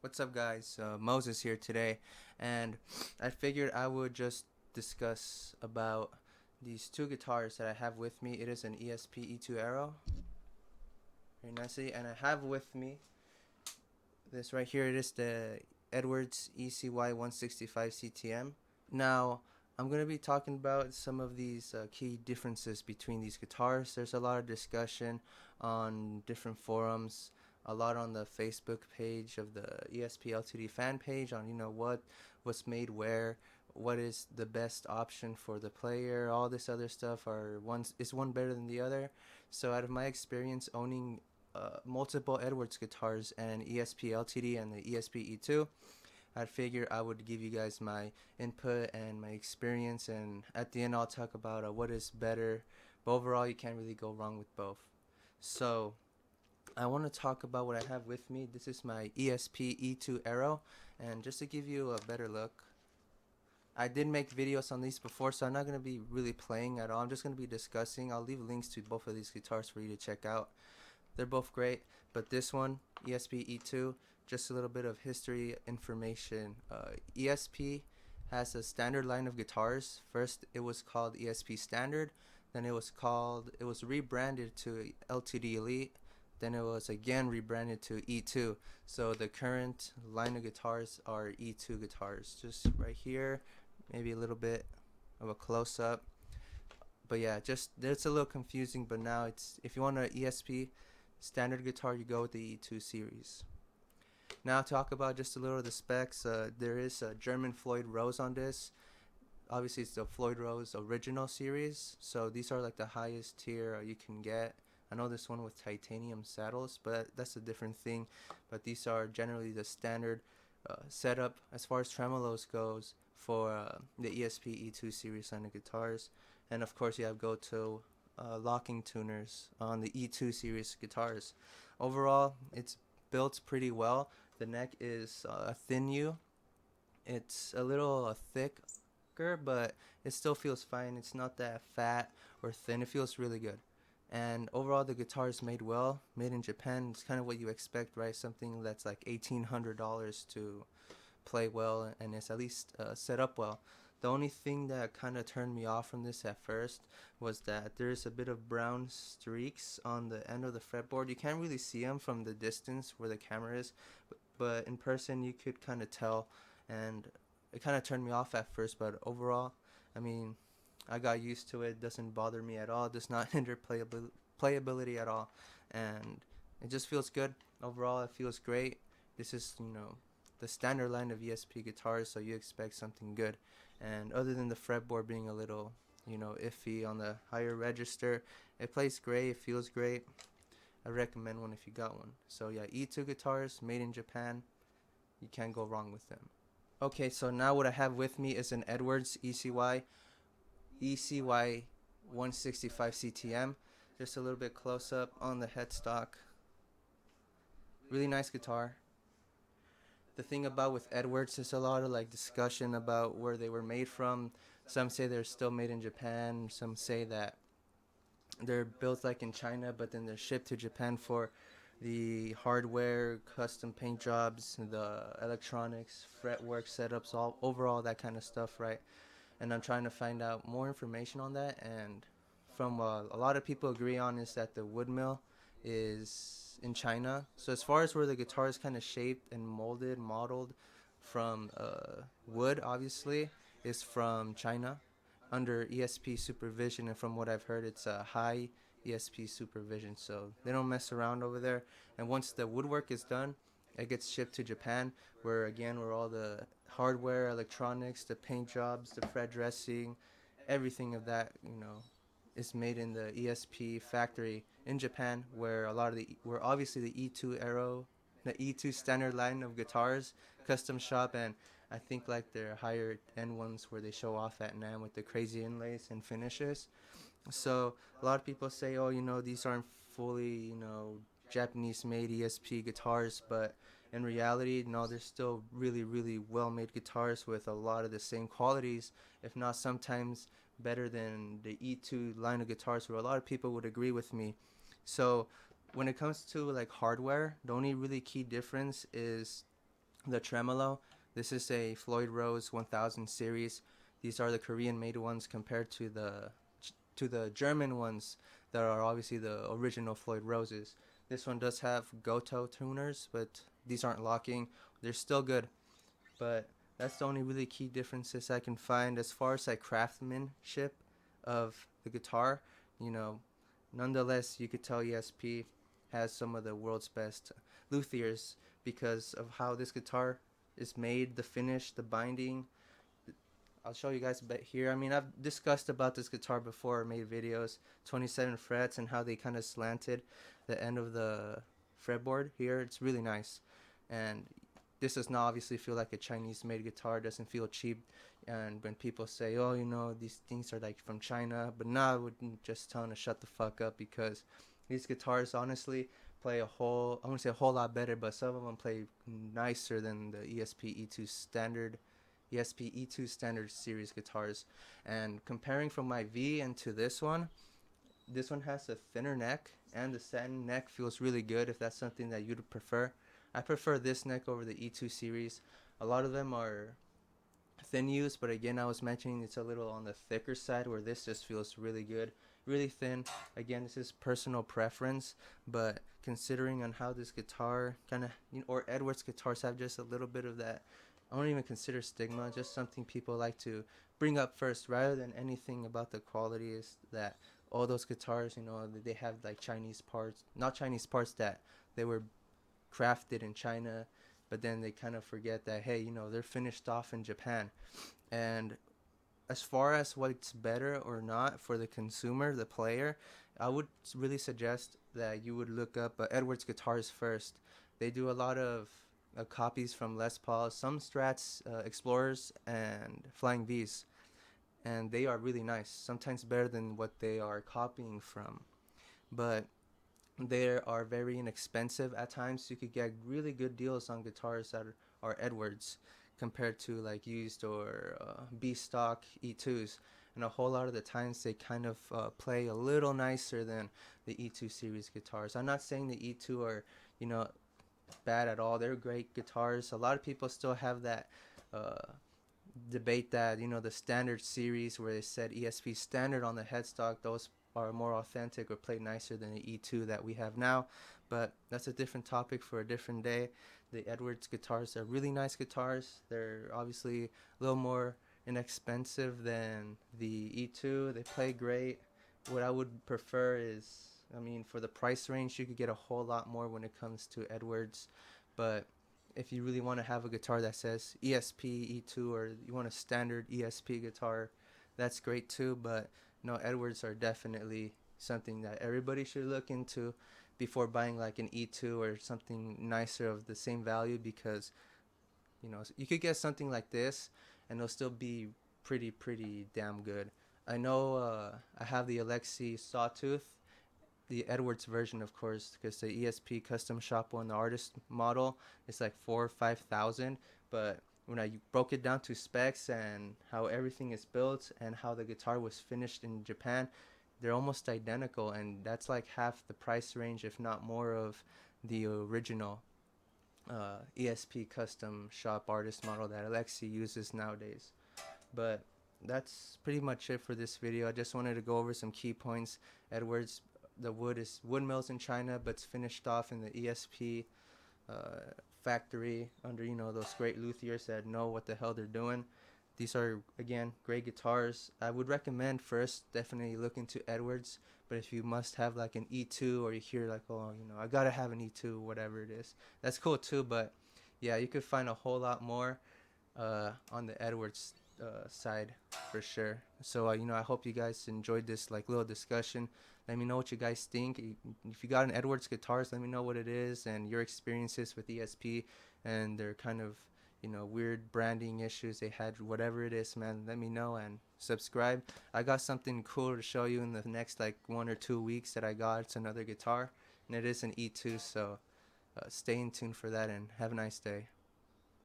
What's up, guys? Moses here today, and I figured I would just discuss about these two guitars that I have with me. It is an ESP E2 Aero, very nicely, and I have with me this right here. It is the Edwards E-cy-165ctm. Now, I'm going to be talking about some of these key differences between these guitars. There's a lot of discussion on different forums, a lot on the Facebook page of the ESP LTD fan page on what's made where, what is the best option for the player, all this other stuff. Is one better than the other? So out of my experience owning multiple Edwards guitars and ESP LTD and the ESP E2, I figured I would give you guys my input and my experience, and at the end I'll talk about what is better. But overall, you can't really go wrong with both. So I want to talk about what I have with me. This is my ESP E2 Aero, and just to give you a better look, I did make videos on these before, so I'm not going to be really playing at all. I'm just going to be discussing. I'll leave links to both of these guitars for you to check out. They're both great, but this one, ESP E2, just a little bit of history information. ESP has a standard line of guitars. First, it was called ESP Standard. Then it was rebranded to LTD Elite. Then it was again rebranded to E2. So the current line of guitars are E2 guitars. Just right here, maybe a little bit of a close-up. But yeah, it's a little confusing, but now if you want an ESP standard guitar, you go with the E2 series. Now talk about just a little of the specs. There is a German Floyd Rose on this. Obviously it's the Floyd Rose original series, so these are like the highest tier you can get. I know this one with titanium saddles, but that's a different thing. But these are generally the standard setup as far as tremolos goes for the ESP E2 series line of guitars. And of course you have go-to locking tuners on the E2 series guitars. Overall, it's built pretty well. The neck is a thin U. It's a little thicker, but it still feels fine. It's not that fat or thin. It feels really good. And overall, the guitar is made well, made in Japan. It's kind of what you expect, right? Something that's like $1,800 to play well, and it's at least set up well. The only thing that kind of turned me off from this at first was that there's a bit of brown streaks on the end of the fretboard. You can't really see them from the distance where the camera is, but in person you could kind of tell, and it kind of turned me off at first. But overall, I mean, I got used to it. It doesn't bother me at all. It does not hinder playability at all, and it just feels good. Overall, it feels great. This is, the standard line of ESP guitars, so you expect something good. And other than the fretboard being a little, iffy on the higher register, it plays great. It feels great. I recommend one if you got one. So yeah, E2 guitars made in Japan. You can't go wrong with them. Okay, so now what I have with me is an Edwards E-cy-165ctm. Just a little bit close up on the headstock. Really nice guitar. The thing about with Edwards is a lot of discussion about where they were made from. Some say they're still made in Japan. Some say that they're built in China, but then they're shipped to Japan for the hardware, custom paint jobs, the electronics, fretwork setups, overall that kind of stuff, right? And I'm trying to find out more information on that, and from a lot of people agree on is that the wood mill is in China. So as far as where the guitar is kind of shaped and modeled from wood, obviously, is from China under ESP supervision, and from what I've heard, it's a high ESP supervision, so they don't mess around over there. And once the woodwork is done, it gets shipped to Japan, where all the hardware, electronics, the paint jobs, the fret dressing, everything of that, is made in the ESP factory in Japan, where obviously the E2 Aero, the E2 standard line of guitars, custom shop, and I think their higher end ones where they show off at NAMM with the crazy inlays and finishes. So a lot of people say, oh, these aren't fully, Japanese made ESP guitars, but in reality, no, they're still really, really well made guitars with a lot of the same qualities, if not sometimes better than the E2 line of guitars, where a lot of people would agree with me. So when it comes to hardware, the only really key difference is the tremolo. This is a Floyd Rose 1000 series. These are the Korean made ones compared to the German ones that are obviously the original Floyd Roses. This one does have Goto tuners, but these aren't locking. They're still good, but that's the only really key differences I can find as far as like craftsmanship of the guitar. You know, nonetheless, you could tell ESP has some of the world's best luthiers because of how this guitar is made, the finish, the binding. I'll show you guys a bit here. I mean, I've discussed about this guitar before, made videos, 27 frets and how they kind of slanted the end of the fretboard here. It's really nice. And this does not obviously feel like a Chinese made guitar. It doesn't feel cheap. And when people say, oh, you know, these things are like from China, but nah, I would just tell them to shut the fuck up, because these guitars honestly play I wouldn't say a whole lot better, but some of them play nicer than the ESP E2 standard series guitars. And comparing from my V and to this one has a thinner neck, and the satin neck feels really good if that's something that you'd prefer. I prefer this neck over the E2 series. A lot of them are thin use, but again, I was mentioning it's a little on the thicker side, where this just feels really good, really thin. Again, this is personal preference, but considering on how this guitar kind of, or Edwards guitars have just a little bit of that, I don't even consider stigma, just something people like to bring up first rather than anything about the quality, is that all those guitars, they have like Chinese parts, not Chinese parts, that they were crafted in China, but then they kind of forget that, hey, they're finished off in Japan. And as far as what's better or not for the consumer, the player, I would really suggest that you would look up Edwards guitars first. They do a lot of copies from Les Paul, some Strats, Explorers, and Flying V's, and they are really nice, sometimes better than what they are copying from. But they are very inexpensive at times. You could get really good deals on guitars that are Edwards compared to like used or B stock E2s. And a whole lot of the times they kind of play a little nicer than the E2 series guitars. I'm not saying the E2 are, bad at all. They're great guitars. A lot of people still have that debate that, the standard series where they said ESP standard on the headstock, those are more authentic or play nicer than the E2 that we have now. But that's a different topic for a different day. The Edwards guitars are really nice guitars. They're obviously a little more inexpensive than the E2. They play great. What I would prefer is, for the price range, you could get a whole lot more when it comes to Edwards. But if you really want to have a guitar that says ESP E2, or you want a standard ESP guitar, that's great too. But no, Edwards are definitely something that everybody should look into before buying like an E2 or something nicer of the same value, because you could get something like this and it'll still be pretty damn good. I know I have the Alexi Sawtooth, the Edwards version, of course, because the ESP custom shop one, the artist model, is like 4,000 or 5,000. But when I broke it down to specs and how everything is built and how the guitar was finished in Japan, they're almost identical, and that's like half the price range, if not more, of the original ESP custom shop artist model that Alexi uses nowadays. But that's pretty much it for this video. I just wanted to go over some key points. Edwards, the wood is wood mills in China, but it's finished off in the ESP factory under those great luthiers that know what the hell they're doing. These are, again, great guitars. I would recommend first definitely look into Edwards, but if you must have like an E2, or you hear like, oh, I gotta have an E2, whatever it is, that's cool too. But yeah, you could find a whole lot more on the Edwards side for sure. So I hope you guys enjoyed this like little discussion. Let me know what you guys think. If you got an Edwards guitars, let me know what it is and your experiences with ESP and their kind of weird branding issues they had. Whatever it is, man, let me know, and subscribe. I got something cool to show you in the next like 1 or 2 weeks that I got. It's another guitar, and it is an E2, so stay in tune for that, and have a nice day.